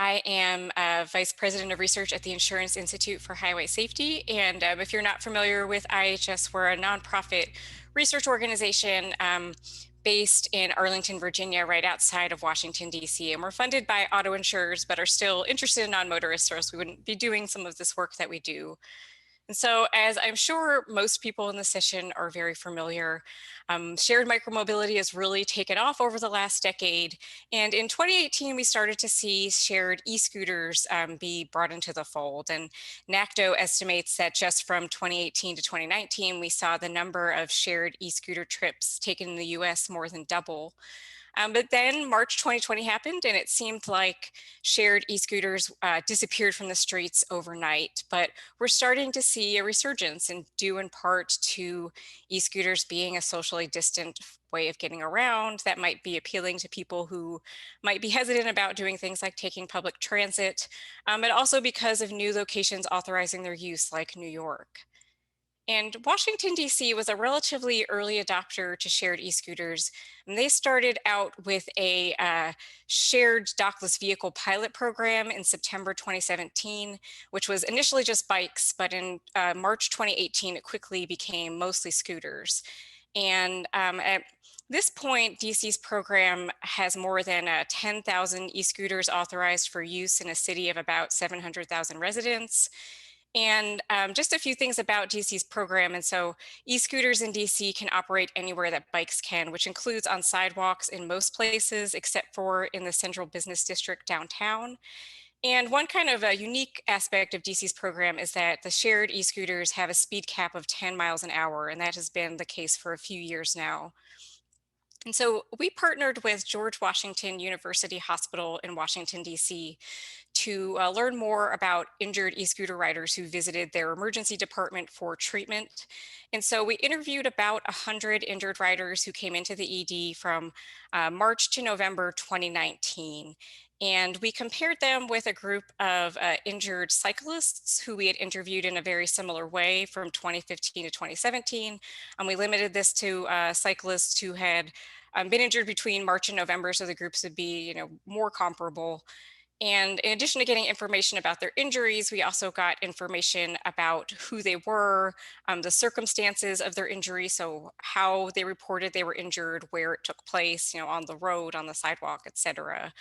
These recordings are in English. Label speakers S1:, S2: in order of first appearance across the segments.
S1: I am Vice President of Research at the Insurance Institute for Highway Safety. And if you're not familiar with IHS, we're a nonprofit research organization based in Arlington, Virginia, right outside of Washington, D.C. And we're funded by auto insurers, but are still interested in non-motorists, or else we wouldn't be doing some of this work that we do. And so, as I'm sure most people in the session are very familiar, shared micromobility has really taken off over the last decade. And in 2018, we started to see shared e-scooters be brought into the fold. And NACDO estimates that just from 2018 to 2019, we saw the number of shared e-scooter trips taken in the US more than double. But then March 2020 happened, and it seemed like shared e-scooters disappeared from the streets overnight. But we're starting to see a resurgence, and due in part to e-scooters being a socially distant way of getting around that might be appealing to people who might be hesitant about doing things like taking public transit, but also because of new locations authorizing their use, like New York. And Washington, D.C. was a relatively early adopter to shared e-scooters. And they started out with a shared dockless vehicle pilot program in September 2017, which was initially just bikes, but in March 2018, it quickly became mostly scooters. And at this point, DC's program has more than 10,000 e-scooters authorized for use in a city of about 700,000 residents. And just a few things about DC's program. And so e-scooters in DC can operate anywhere that bikes can, which includes on sidewalks in most places, except for in the central business district downtown. And one kind of a unique aspect of DC's program is that the shared e-scooters have a speed cap of 10 miles an hour, and that has been the case for a few years now. And so we partnered with George Washington University Hospital in Washington, D.C. to learn more about injured e-scooter riders who visited their emergency department for treatment. And so we interviewed about 100 injured riders who came into the ED from March to November 2019. And we compared them with a group of injured cyclists who we had interviewed in a very similar way from 2015 to 2017. And we limited this to cyclists who had been injured between March and November, so the groups would be, more comparable. And in addition to getting information about their injuries, we also got information about who they were, the circumstances of their injury, so how they reported they were injured, where it took place, on the road, on the sidewalk, etc.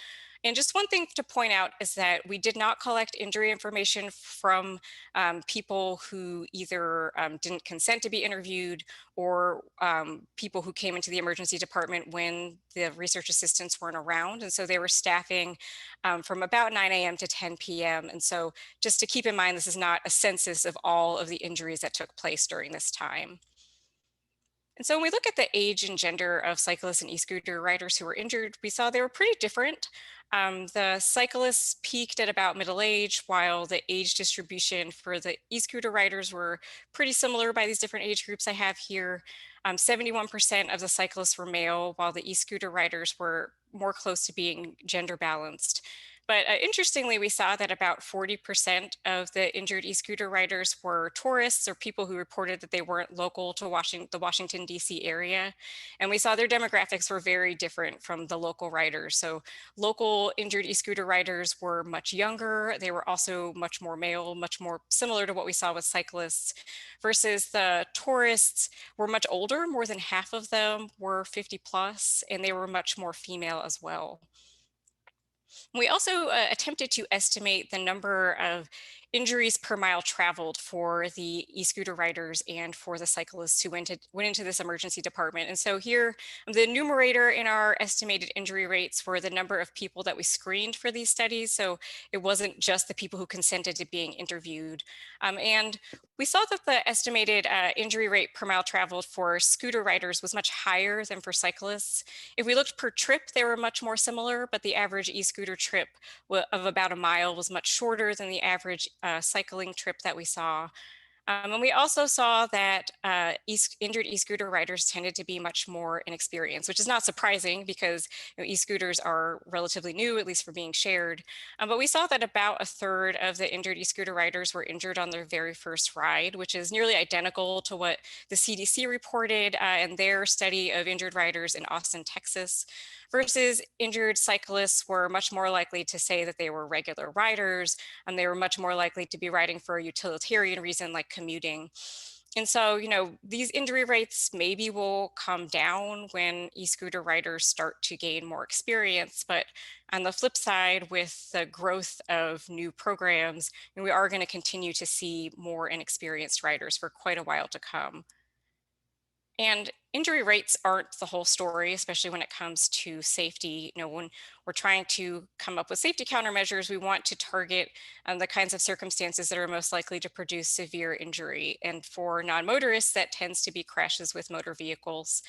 S1: And just one thing to point out is that we did not collect injury information from people who either didn't consent to be interviewed or people who came into the emergency department when the research assistants weren't around. And so they were staffing from about 9 a.m. to 10 p.m. And so just to keep in mind, this is not a census of all of the injuries that took place during this time. And so when we look at the age and gender of cyclists and e-scooter riders who were injured, we saw they were pretty different. The cyclists peaked at about middle age, while the age distribution for the e-scooter riders were pretty similar by these different age groups I have here. 71% of the cyclists were male, while the e-scooter riders were more close to being gender balanced. But interestingly, we saw that about 40% of the injured e-scooter riders were tourists or people who reported that they weren't local to the Washington, D.C. area. And we saw their demographics were very different from the local riders. So local injured e-scooter riders were much younger. They were also much more male, much more similar to what we saw with cyclists, versus the tourists were much older. More than half of them were 50 plus, and they were much more female as well. We also attempted to estimate the number of injuries per mile traveled for the e-scooter riders and for the cyclists who went into this emergency department. And so here, the numerator in our estimated injury rates were the number of people that we screened for these studies. So it wasn't just the people who consented to being interviewed. And we saw that the estimated injury rate per mile traveled for scooter riders was much higher than for cyclists. If we looked per trip, they were much more similar, but the average e-scooter trip of about a mile was much shorter than the average cycling trip that we saw. And we also saw that injured e-scooter riders tended to be much more inexperienced, which is not surprising because e-scooters are relatively new, at least for being shared. But we saw that about a third of the injured e-scooter riders were injured on their very first ride, which is nearly identical to what the CDC reported in their study of injured riders in Austin, Texas, versus injured cyclists were much more likely to say that they were regular riders, and they were much more likely to be riding for a utilitarian reason like commuting. And so, these injury rates maybe will come down when e-scooter riders start to gain more experience. But on the flip side, with the growth of new programs, we are going to continue to see more inexperienced riders for quite a while to come. And injury rates aren't the whole story, especially when it comes to safety. When we're trying to come up with safety countermeasures, we want to target the kinds of circumstances that are most likely to produce severe injury. And for non-motorists, that tends to be crashes with motor vehicles.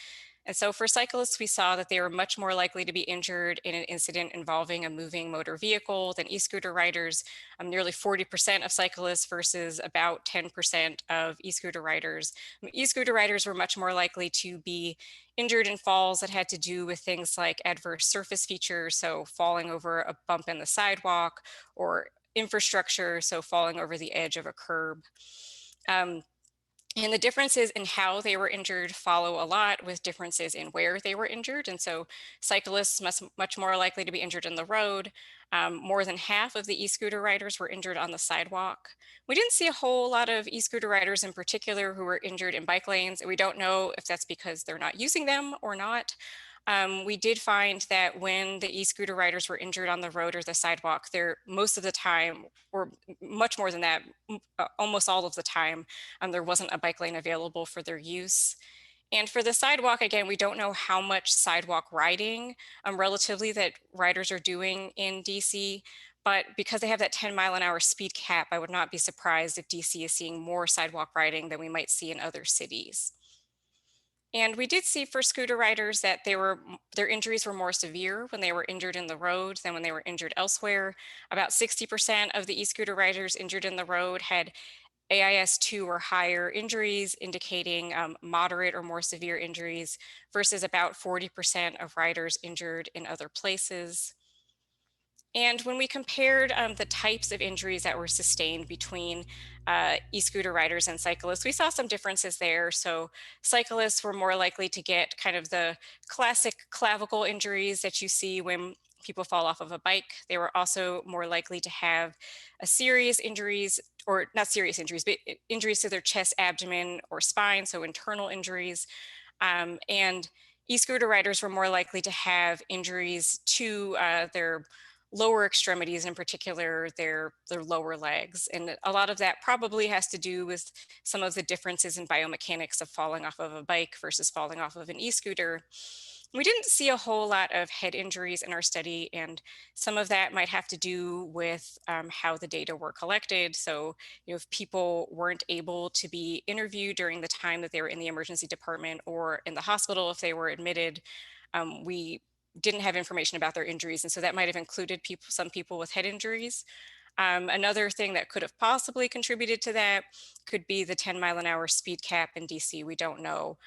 S1: And so for cyclists, we saw that they were much more likely to be injured in an incident involving a moving motor vehicle than e-scooter riders. Nearly 40% of cyclists versus about 10% of e-scooter riders. E-scooter riders were much more likely to be injured in falls that had to do with things like adverse surface features, so falling over a bump in the sidewalk, or infrastructure, so falling over the edge of a curb. And the differences in how they were injured follow a lot with differences in where they were injured. And so cyclists much more likely to be injured in the road. More than half of the e-scooter riders were injured on the sidewalk. We didn't see a whole lot of e-scooter riders in particular who were injured in bike lanes. And we don't know if that's because they're not using them or not. We did find that when the e-scooter riders were injured on the road or the sidewalk, they're most of the time, or much more than that, almost all of the time, there wasn't a bike lane available for their use. And for the sidewalk, again, we don't know how much sidewalk riding relatively that riders are doing in DC, but because they have that 10-mile-an-hour speed cap, I would not be surprised if DC is seeing more sidewalk riding than we might see in other cities. And we did see for scooter riders that their injuries were more severe when they were injured in the road than when they were injured elsewhere. About 60% of the e-scooter riders injured in the road had AIS-2 or higher injuries, indicating moderate or more severe injuries, versus about 40% of riders injured in other places. And when we compared the types of injuries that were sustained between e-scooter riders and cyclists, we saw some differences there. So cyclists were more likely to get kind of the classic clavicle injuries that you see when people fall off of a bike. They were also more likely to have a serious injuries, or not serious injuries, but injuries to their chest, abdomen, or spine, so internal injuries. And e-scooter riders were more likely to have injuries to their lower extremities, in particular their lower legs. And a lot of that probably has to do with some of the differences in biomechanics of falling off of a bike versus falling off of an e-scooter. We didn't see a whole lot of head injuries in our study, and some of that might have to do with how the data were collected. So, if people weren't able to be interviewed during the time that they were in the emergency department or in the hospital, if they were admitted, we didn't have information about their injuries. And so that might have included some people with head injuries. Another thing that could have possibly contributed to that could be the 10-mile-an-hour speed cap in DC. We don't know.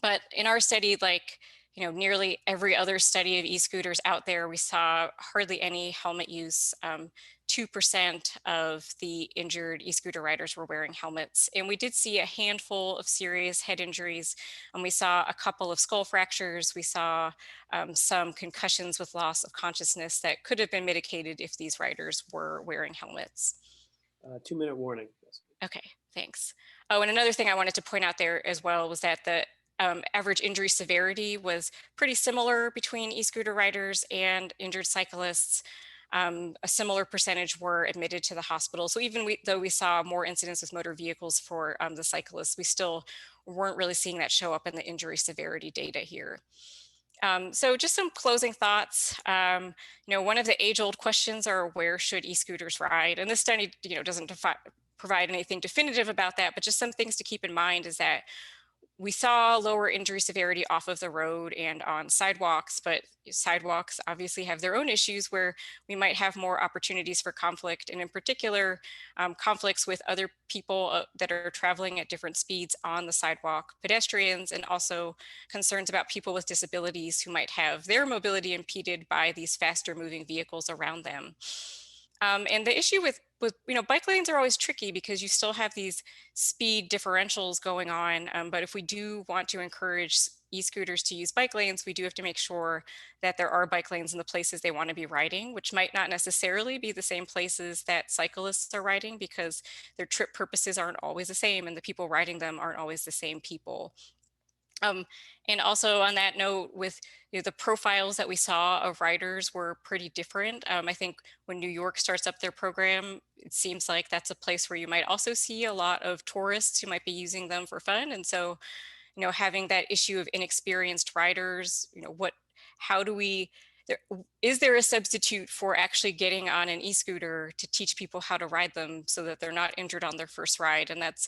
S1: But in our study, like, nearly every other study of e-scooters out there, we saw hardly any helmet use. 2% of the injured e-scooter riders were wearing helmets. And we did see a handful of serious head injuries. And we saw a couple of skull fractures. We saw some concussions with loss of consciousness that could have been mitigated if these riders were wearing helmets.
S2: 2-minute warning. Yes.
S1: Okay, thanks. Oh, and another thing I wanted to point out there as well was that the average injury severity was pretty similar between e-scooter riders and injured cyclists. A similar percentage were admitted to the hospital. So even though we saw more incidents with motor vehicles for the cyclists, we still weren't really seeing that show up in the injury severity data here. So just some closing thoughts. One of the age-old questions are, where should e-scooters ride? And this study, doesn't provide anything definitive about that, but just some things to keep in mind is that we saw lower injury severity off of the road and on sidewalks, but sidewalks obviously have their own issues where we might have more opportunities for conflict, and in particular, conflicts with other people that are traveling at different speeds on the sidewalk, pedestrians, and also concerns about people with disabilities who might have their mobility impeded by these faster moving vehicles around them. And the issue with bike lanes are always tricky because you still have these speed differentials going on. But if we do want to encourage e-scooters to use bike lanes, we do have to make sure that there are bike lanes in the places they want to be riding, which might not necessarily be the same places that cyclists are riding because their trip purposes aren't always the same and the people riding them aren't always the same people. Um, and also on that note, with the profiles that we saw of riders were pretty different. I think when New York starts up their program, it seems like that's a place where you might also see a lot of tourists who might be using them for fun. And so, having that issue of inexperienced riders, how do we, is there a substitute for actually getting on an e-scooter to teach people how to ride them so that they're not injured on their first ride? And that's,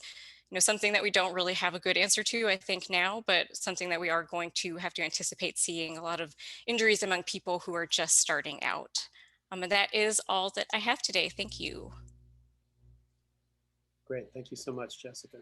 S1: something that we don't really have a good answer to, I think now, but something that we are going to have to anticipate seeing a lot of injuries among people who are just starting out. And that is all that I have today. Thank you.
S2: Great. Thank you so much, Jessica.